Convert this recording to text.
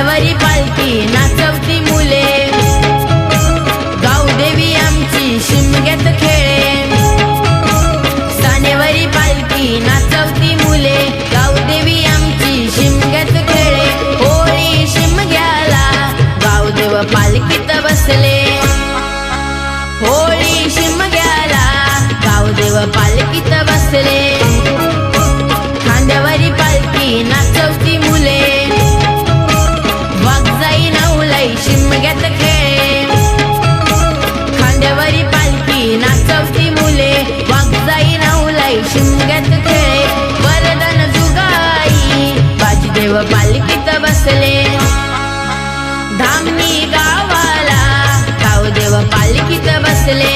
खांद्यावरी पालखी नाचवती मुले, गावदेवी आमची शिमग्यात खेळे. सानेवरी पालखी नाचवती मुले, गावदेवी आमची शिमग्यात खेळे. होळी शिमग्याला गावदेव पालखीत बसले, होळी शिमग्याला गावदेव पालखीत बसले. खांद्यावरी पालखी नाचवती मुले, वाघजाई नवलाई शिमग्यात खेळे. खांद्यावरी पालखी नाचवती मुले, वाघजाई नवलाई शिमग्यात खेळे. वरदान जुगाई बाजीदेव पालखीत बसले, धामणी गावाला गावदेव पालखीत बसले.